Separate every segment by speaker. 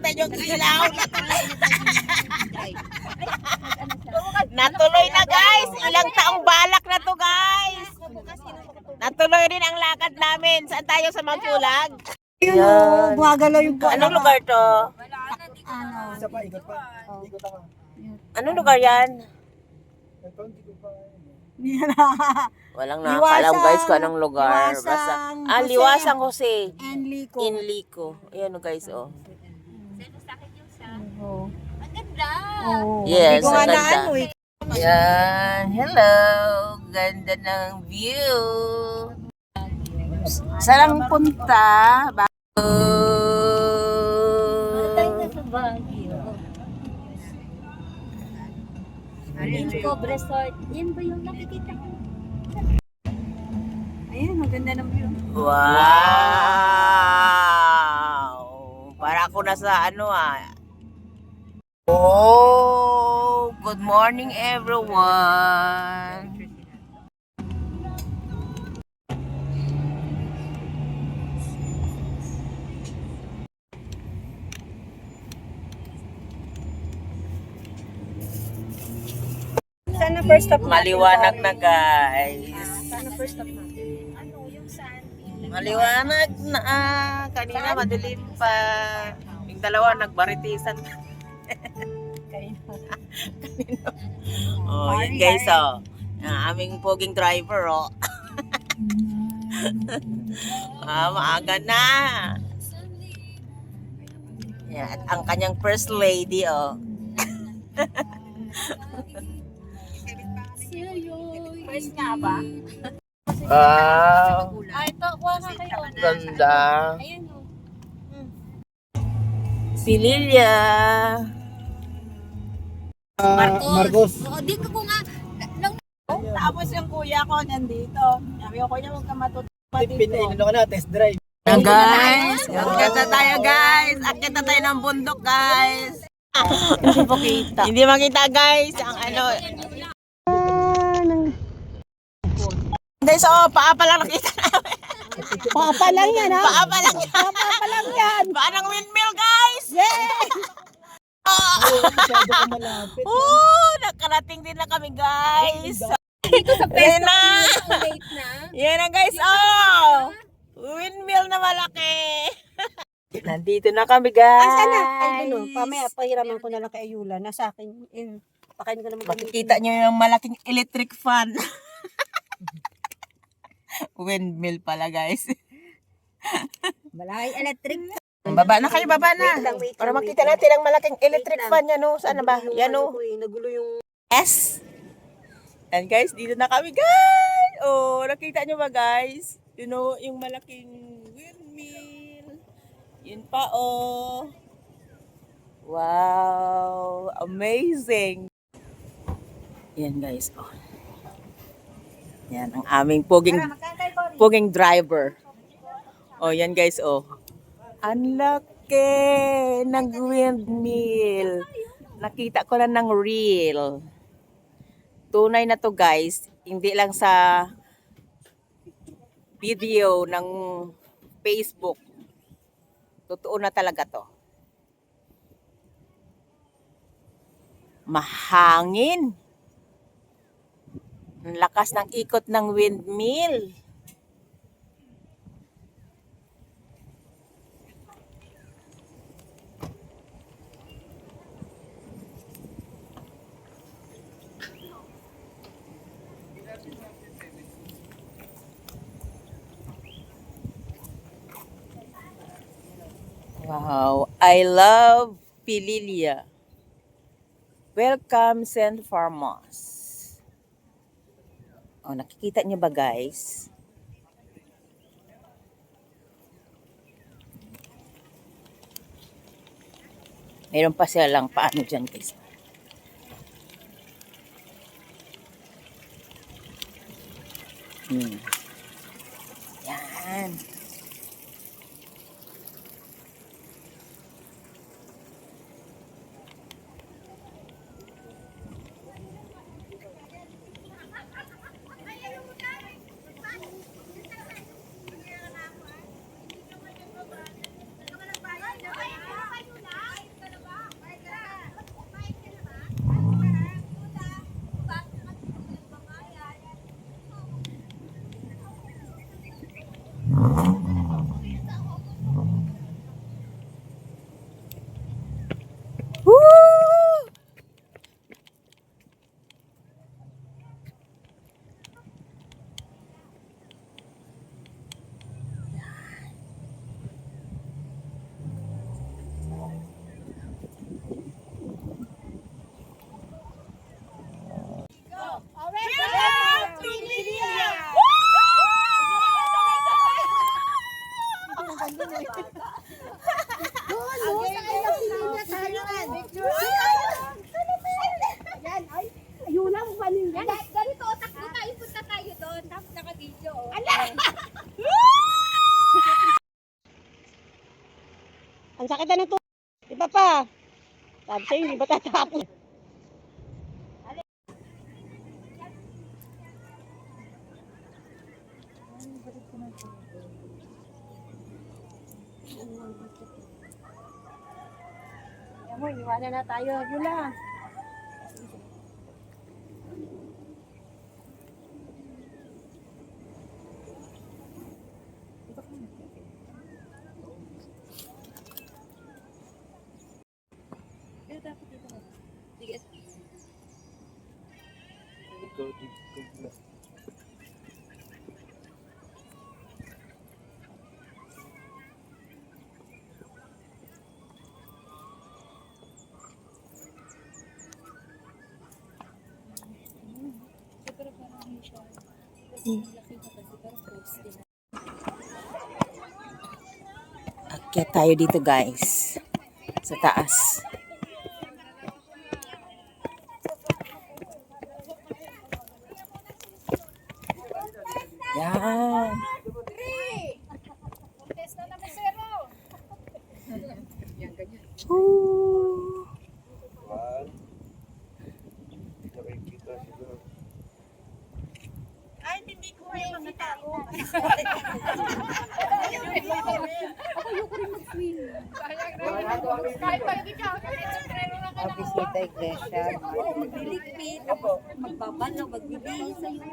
Speaker 1: nakita yung ilaw. Natuloy na guys. Ilang taong balak na to guys. Natuloy rin ang lakad namin. Saan tayo sa Mampulag?
Speaker 2: Yun, gumagalaw yung buwan.
Speaker 1: Anong lugar to?
Speaker 2: Ano?
Speaker 3: Isa pa, ikot pa. Ikot ako.
Speaker 1: Anong lugar yan?
Speaker 3: Ito, hindi ko pa.
Speaker 1: Walang nakakalam guys kung anong lugar.
Speaker 2: Liwasang
Speaker 1: Basta, Liwasang Jose.
Speaker 2: And Lico.
Speaker 1: In Lico. Ayan o guys, oh.
Speaker 2: Oo.
Speaker 4: Ang ganda.
Speaker 2: Oo.
Speaker 1: Yes,
Speaker 2: Hindi ko nga
Speaker 1: ang
Speaker 2: na
Speaker 1: ganda.
Speaker 2: ano eh.
Speaker 1: Yan. Hello. Ganda ng view. Sarang punta.
Speaker 4: Tayo na sa Baguio. Beach Cove Resort. Yan ba yung nakikita ko?
Speaker 2: Ayan, ang ganda ng view.
Speaker 1: Wow. Para ako nasa ano Oh, good morning everyone.
Speaker 2: Sana first stop natin.
Speaker 1: Maliwanag na guys.
Speaker 2: Sana first stop natin.
Speaker 1: Maliwanag na. Kanina madilim pa. Yung dalawa nagbaritisan. Kanina. Oh, yun guys oh. Ang aming poging driver oh. Maaga na. Yan, at ang kanyang first lady oh.
Speaker 2: First nga ba?
Speaker 1: Wow.
Speaker 4: Ito, kuha nga kayo.
Speaker 1: Ganda.
Speaker 4: Ayan o.
Speaker 1: Si Lilia.
Speaker 3: Marcos.
Speaker 4: Oo, di ko nga.
Speaker 2: Tapos yung kuya ko nandito. Sabi ko, kuya, huwag ka matutuwa dito.
Speaker 3: Pinailan ko na, test drive.
Speaker 1: Yan guys. Akit na tayo guys. Akit na tayo ng bundok guys.
Speaker 2: Hindi po kita.
Speaker 1: Hindi makita guys. Ang ano. Guys, oh, paa pa lang nakita namin.
Speaker 2: Papa lang yan ha?
Speaker 1: Paa pa lang yan.
Speaker 2: Papa lang yan.
Speaker 1: Paa ng windmill guys.
Speaker 2: Yay!
Speaker 3: Masyado ko malapit.
Speaker 1: Nakarating din na kami guys.
Speaker 4: Dito sa
Speaker 1: Yan
Speaker 4: pesto.
Speaker 1: na.
Speaker 4: Late na.
Speaker 1: Yan na guys, oh. Windmill na malaki. Nandito na kami guys.
Speaker 2: Asa na? Ay, ano, pamaya, pahiraman ko na lang kay Ayula. Nasa akin, pakain ko naman.
Speaker 1: Makikita nyo yung malaking electric fan. Windmill pala guys.
Speaker 2: Malaki electric.
Speaker 1: Baba na kayo, baba na.
Speaker 2: Wait lang,
Speaker 1: Para
Speaker 2: wait
Speaker 1: makita
Speaker 2: lang.
Speaker 1: natin ang malaking electric
Speaker 2: Wait lang.
Speaker 1: fan yan o. Saan na ba? Yan o.
Speaker 2: Nagulo yung...
Speaker 1: S. And guys, dito na kami guys. Oh, nakita nyo ba guys? You know, yung malaking windmill. Yun pa oh. Wow. Amazing. Yan guys. Oh. Yan ang aming poging driver. Oh, yan guys oh. Ang laki ng windmill. Nakita ko na ng reel. Tunay na to guys. Hindi lang sa video ng Facebook. Totoo na talaga to. Mahangin. Ang lakas ng ikot ng windmill. Wow, I love Pililia. Welcome St. Farmos. Oh, nakikita niyo ba guys? Mayroon pa silang paano dyan guys. Yan.
Speaker 2: andun eh.
Speaker 4: Ayun lang, panin yan. Ganito, takbo tayo, punta tayo doon. Tapos naka-video. Ala!
Speaker 5: Ang sakit na nito. Iba pa. Sabi sa'yo, hindi ba tatapos?
Speaker 4: Ayan mo, iwanan na tayo. Yun lang.
Speaker 1: Akyat tayo dito guys. Sa taas. Yan. Ooh.
Speaker 2: Ay, hindi ko may mga tao.
Speaker 5: Bisita iglesia.
Speaker 4: Magliligpit, magbabalo, magbibihis sa'yo.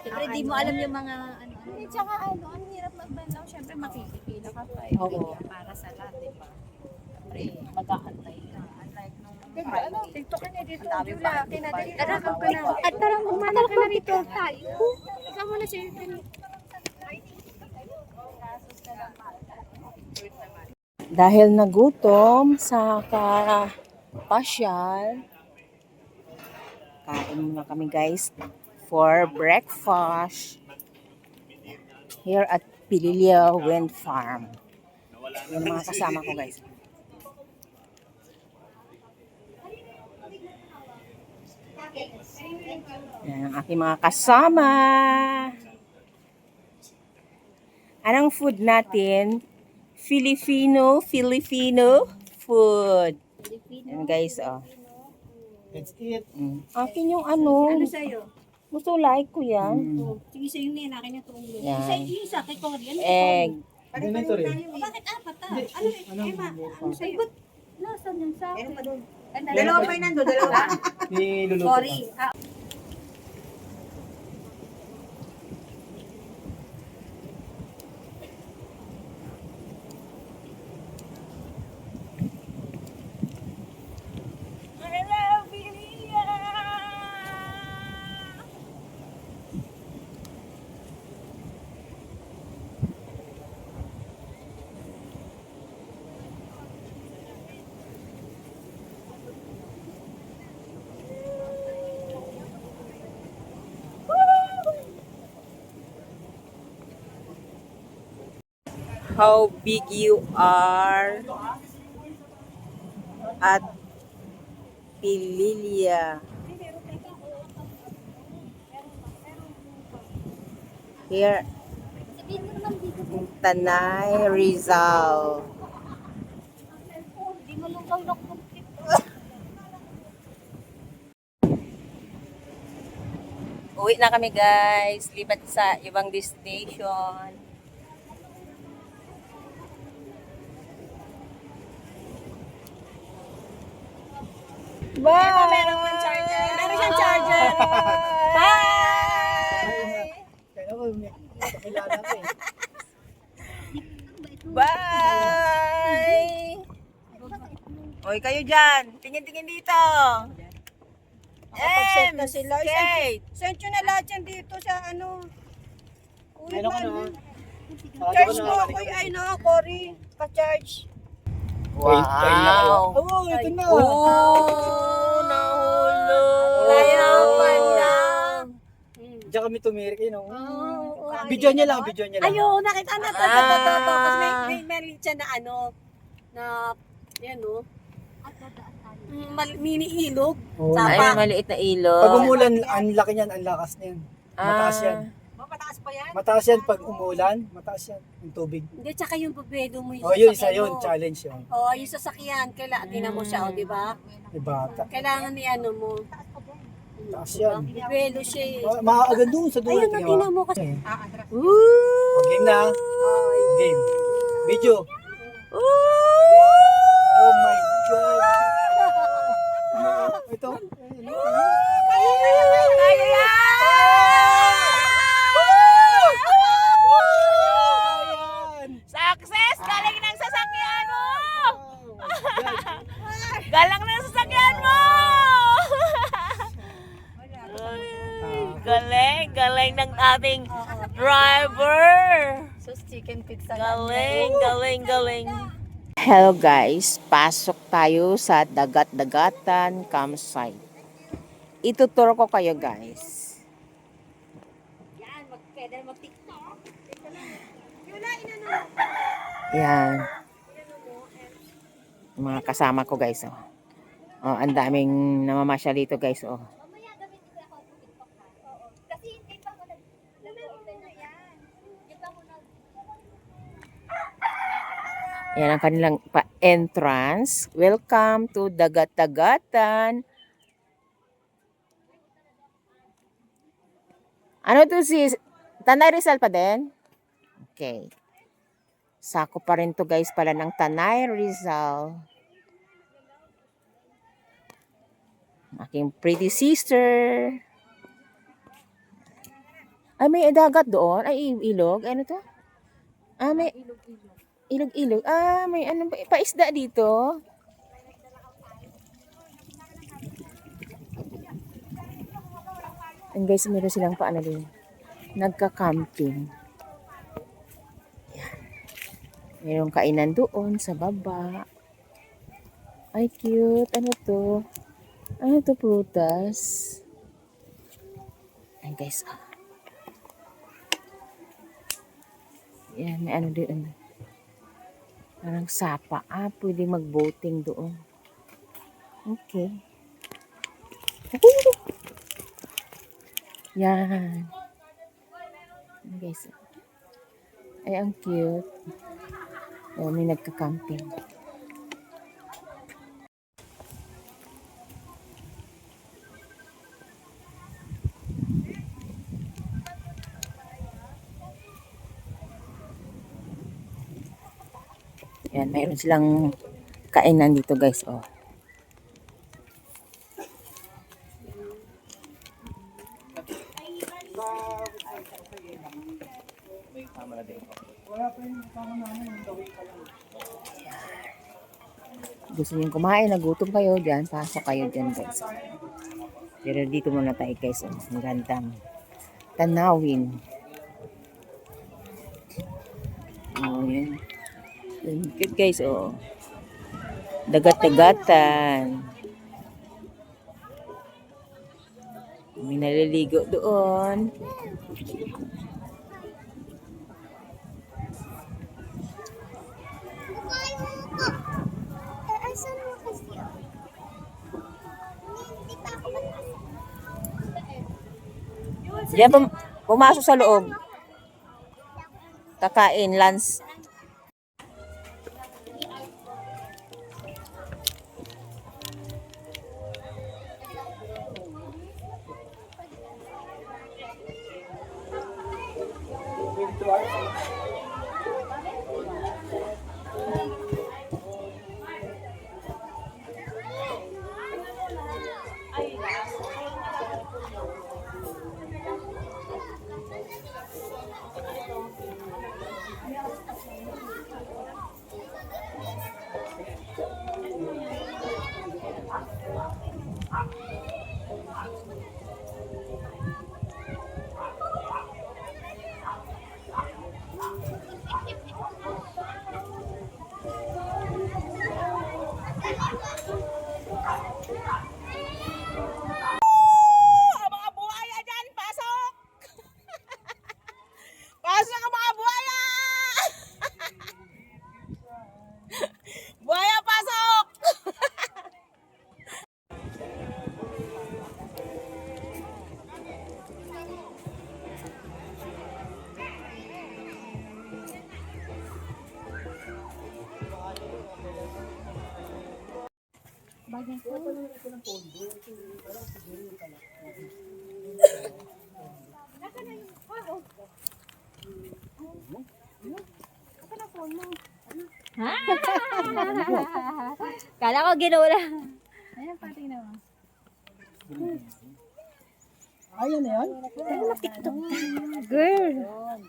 Speaker 4: Siyempre, di mo alam yung mga ano.
Speaker 2: Tsaka ano, ang hirap magbandaw. Siyempre, makikipila ka pa.
Speaker 5: Oo.
Speaker 2: Para sa lahat, di ba? Siyempre, mag-aantay ka. Unlike nung... Ano, dito ka na dito. Jula, kinadali.
Speaker 4: Arakap ka na. At parang umanak ka na rito. Tayo. Ikaw muna siya.
Speaker 1: Dahil nagutom sa pasyal, kain muna kami guys for breakfast here at Pililio Wind Farm. Yung mga kasama ko guys. Yan ang aking mga kasama. Anong food natin? Filipino food. Yan guys, oh.
Speaker 3: Let's eat.
Speaker 1: Akin yung ano.
Speaker 4: Ano sa'yo?
Speaker 1: Gusto like ko yan.
Speaker 4: Sige sa'yo na yan. Akin yung tulong.
Speaker 1: Yan.
Speaker 4: Isa kay Cory. Ano
Speaker 1: Egg.
Speaker 3: Ganito rin.
Speaker 4: Bakit apat ah?
Speaker 3: Ano?
Speaker 4: Ano sa'yo? Nasaan yan sa akin?
Speaker 2: Dalawa pa yun nando, dalawa.
Speaker 3: Niluluto ka.
Speaker 4: Cory.
Speaker 1: How big you are at Pililia. Here
Speaker 4: Sabihin mo naman dito.
Speaker 1: in Tanay, Rizal.
Speaker 4: Hindi mo lugaw na kumplip.
Speaker 1: Uwi na kami guys. Lipat sa ibang destination. Bye!
Speaker 2: Meron siyang charger.
Speaker 1: Bye!
Speaker 3: Kaya ko, kakilala ko eh.
Speaker 1: Bye! Oy, kayo dyan. Tingin-tingin dito.
Speaker 5: Nakapag-set na sila.
Speaker 1: Kate.
Speaker 5: Send nyo na lahat yan dito sa ano.
Speaker 3: Ano ka na?
Speaker 5: Charge mo. Uy, ay no, Cory. Pa-charge.
Speaker 1: Wow!
Speaker 3: Oo, ito na.
Speaker 1: Oh, nahulog.
Speaker 5: Kaya
Speaker 1: pala.
Speaker 3: Diyan kami tumirik, you know. Video niya lang, video niya lang.
Speaker 5: Ayun, nakita na to. Kasi may siya na ano, na, yan o, mini ilog.
Speaker 3: Oo.
Speaker 5: Sa-
Speaker 1: Ay,
Speaker 5: Tapa.
Speaker 1: may maliit na ilog.
Speaker 3: Pag umulan, ang laki niyan, ang lakas niyan. Mataas yan.
Speaker 5: Mataas pa yan?
Speaker 3: Mataas yan pag umulan, mataas yan, yung tubig.
Speaker 5: Hindi, tsaka yung bubedo mo yung
Speaker 3: Oh, yun, isa
Speaker 5: sasakyan
Speaker 3: yun,
Speaker 5: mo.
Speaker 3: challenge yun.
Speaker 5: Oo, yung sasakyan, kailangan, tinan mo siya, o, di ba?
Speaker 3: May bata.
Speaker 5: Kailangan ni ano mo.
Speaker 3: Taas yan.
Speaker 5: Bubedo siya eh.
Speaker 3: Makakaagad doon sa dulo.
Speaker 5: Ayun, tinan mo kasi.
Speaker 3: Oh, game na. Game. Video. Oh my God. Ito.
Speaker 1: Kaya yan!
Speaker 3: Ayan.
Speaker 1: Success! Galing ng sasakyan mo! Galang ng sasakyan mo! Galing, galing ng ating driver.
Speaker 2: Sus, chicken pizza.
Speaker 1: Galing, galing, galing. Hello guys, pasok tayo sa dagat-dagatan campsite. Ituturo ko kayo guys.
Speaker 5: Yan, pwede na mag-tiktok.
Speaker 1: Yan. Yung mga kasama ko guys. Oh. Oh, ang daming namamasyal dito guys. Oh. Yan ang kanilang entrance. Welcome to Dagat-Dagatan. Ano to si Tanay Rizal pa din? Okay. Sako pa rin to guys pala ng Tanay Rizal. Aking pretty sister. Ay, may dagat doon. Ay, ilog. Ano to? Ah, may ilog-ilog. Ah, may ano ba? Paisda dito. And guys, meron silang paano din. Nagka-camping. Yan. Merong kainan doon sa baba. Ay, cute. Ano to? Ano to, prutas? Ay, guys. Ah. Yan, may ano doon. Parang sapa. Ah, pwede mag-boating doon. Okay. Yan. Guys. Ay, ang cute. Oh, may nagka-camping. Yan, mayroon silang kainan dito guys. Oh. Gusto niyo kumain, nagutom kayo dyan, pasok kayo dyan guys. Pero dito muna tayo guys. Oh. Magandang tanawin. Oh, yan. Good guys, oh. Dagat-dagatan. May naliligo doon. Diyan pumasok sa loob. Kakain, lunch.
Speaker 4: Kala ko ginula.
Speaker 3: Ayun na yan.
Speaker 4: Girl.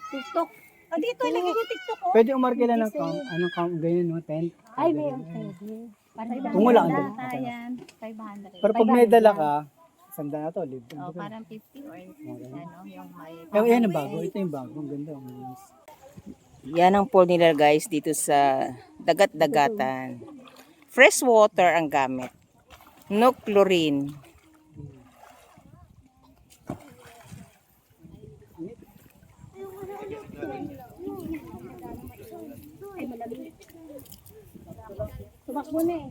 Speaker 4: TikTok.
Speaker 5: Oh, dito, ilagay yung TikTok ko.
Speaker 3: Pwede umarkila ng count. Anong count? Ganyan, no? 10.
Speaker 4: Ay, may pwede. Parang
Speaker 3: Kung wala,
Speaker 4: ibang
Speaker 3: andun.
Speaker 4: data
Speaker 3: Okay.
Speaker 4: yan. 500.
Speaker 3: Pero pag may dala ka, sanda na to. Libre.
Speaker 4: Oh, parang 50 or ano, yung may...
Speaker 3: Pero yan ang bago. Ito yung bago. Ang ganda. Ang linis.
Speaker 1: Yan ang pool nila guys dito sa dagat-dagatan. Fresh water ang gamit. No chlorine.
Speaker 5: Tumakbo na eh.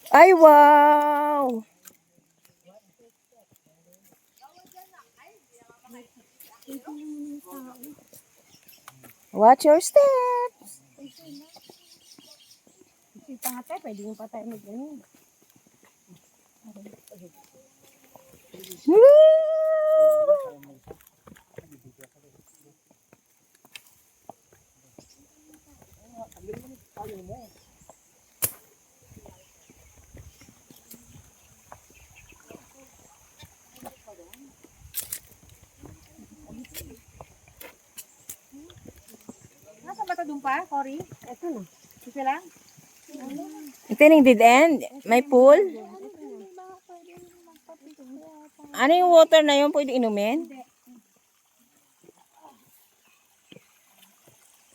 Speaker 1: Ay, wow! Watch your steps!
Speaker 5: Yung pangatay, pwede mo pa tayo mag-ganyan. Nasa ba ito doon pa, Cory? Ito na. Isa lang?
Speaker 1: Ito yung dead end. May pool. Ano yung water na yun? Pwede inumin?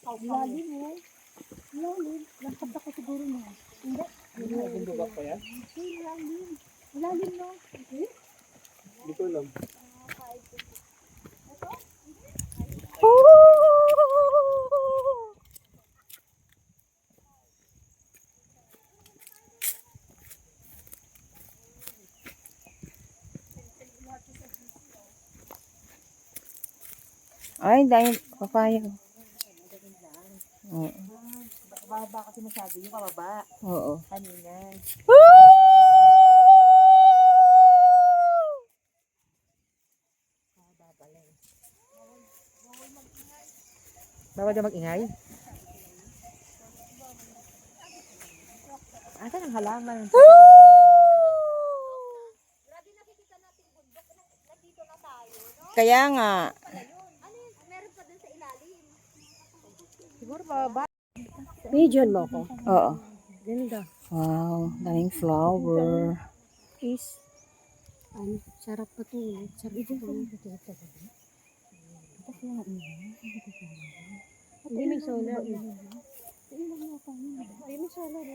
Speaker 5: Lalim mo. Lalim. Nagkabda ko siguro na. Hindi.
Speaker 3: Bundubak pa yan?
Speaker 5: Lalim. Lalim no?
Speaker 3: Hindi ko alam.
Speaker 1: Ay, dahil papaya. Oo.
Speaker 5: Baba kasi masyado yung pababa.
Speaker 1: Oo.
Speaker 5: Kanina. Bawal na mag-ingay? Asan ang halaman?
Speaker 1: Kaya nga.
Speaker 5: Siguro bababa. Pigeon mo ko.
Speaker 1: Oo.
Speaker 5: Ganda.
Speaker 1: Wow, daming flower.
Speaker 5: Is. Ano, sarap pa ito. Sarap ito. Hindi may solar. Ay, may solar.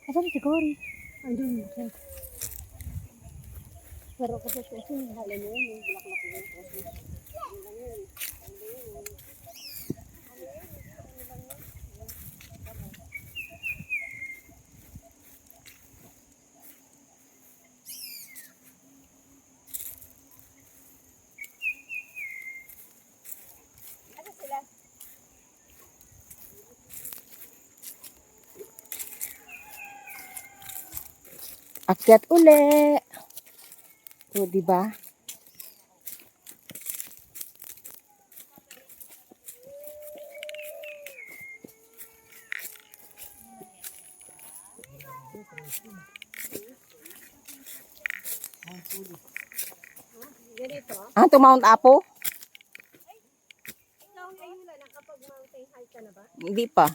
Speaker 5: Asan si Cory? Andun. Pero kasi yung hala mo yun, yung bulaklak mo yun.
Speaker 1: Akyat uli. O, di ba? Ah, to Mount Apo? Hindi pa.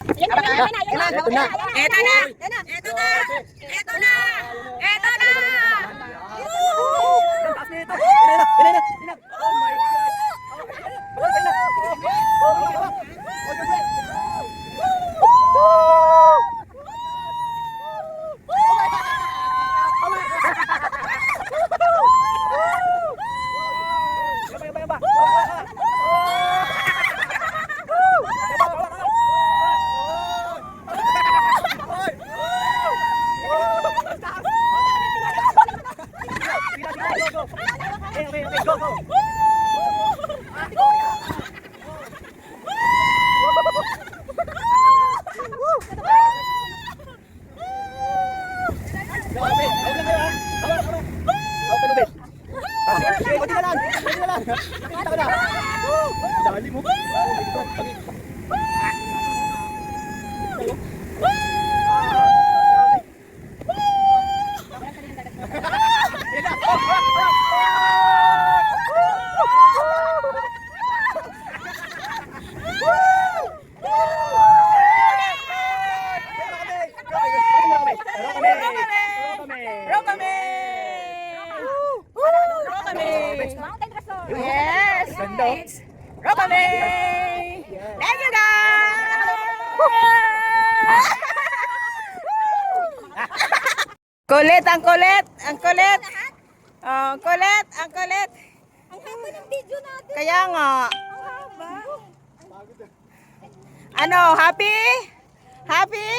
Speaker 5: Ayan, ayan, ayan, ayan, ayan,
Speaker 3: Ito na.
Speaker 1: Eto na!
Speaker 5: Eto na! Eto na! Eto na!
Speaker 3: Dali mo.
Speaker 1: Rokame! Rokame! Yes! Rokame! Thank you guys! Kulit, ang kulit! Ang kulit! Ang kulit! Ang kulit!
Speaker 5: Ang haba ng video natin.
Speaker 1: Kaya nga.
Speaker 5: Ang haba.
Speaker 1: Ano, happy? Happy?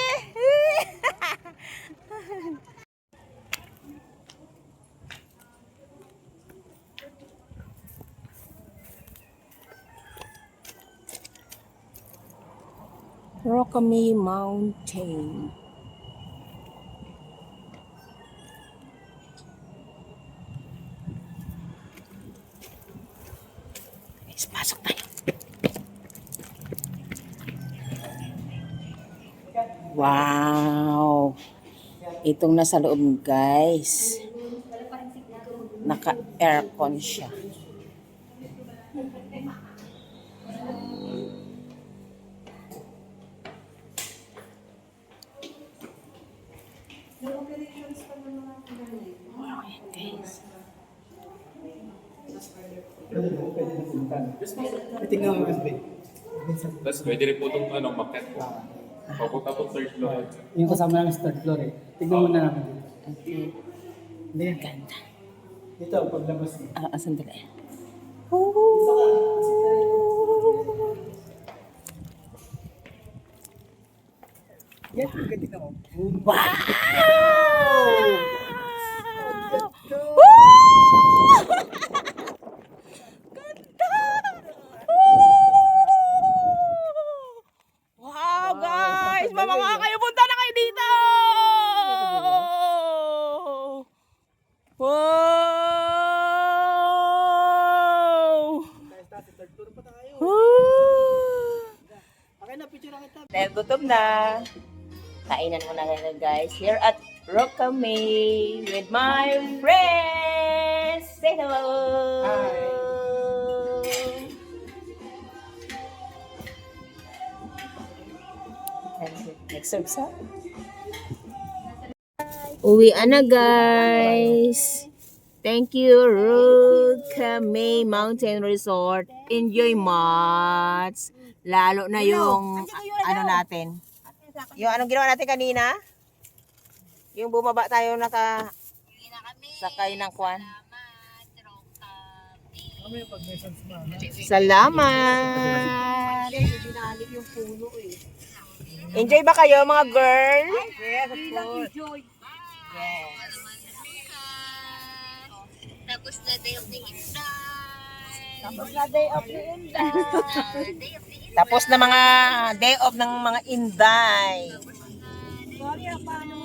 Speaker 1: Rokame Mountain. Guys, pasok tayo. Wow! Itong nasa loob, guys. Naka-aircon siya. Wow, guys.
Speaker 3: Tingnan mo kasi.
Speaker 6: Tapos pwede rin po itong market po. Papunta po third floor.
Speaker 3: Yung kasama namin sa third floor eh. Tingnan mo na namin dito.
Speaker 1: Okay.
Speaker 3: Hindi.
Speaker 1: Ganda.
Speaker 3: Dito, paglabas mo.
Speaker 1: Sandali.
Speaker 3: Yan, ganda tingnan mo.
Speaker 1: Wow, guys! Mamanga kayo, punta na kayo dito! Wow!
Speaker 3: Okay na, picture na kita.
Speaker 1: Dahil gutom na. Kainan muna kayo, guys. Here at Rokame with my friends. Say hello! Nag-serve sa? Uwian na, guys. Thank you, Rokame Mountain Resort. Enjoy much. Lalo na yung ano natin. Yung anong ginawa natin kanina? Yung bumaba tayo sakay ng kwan. Salamat!
Speaker 5: Binali yung puno eh.
Speaker 1: Enjoy ba kayo, mga girl?
Speaker 5: Yes, of course.
Speaker 1: Yes.
Speaker 4: Tapos na day of the Inday.
Speaker 5: Tapos na day of the Inday.
Speaker 1: Tapos na mga day off ng mga Inday.
Speaker 5: Sorry, paano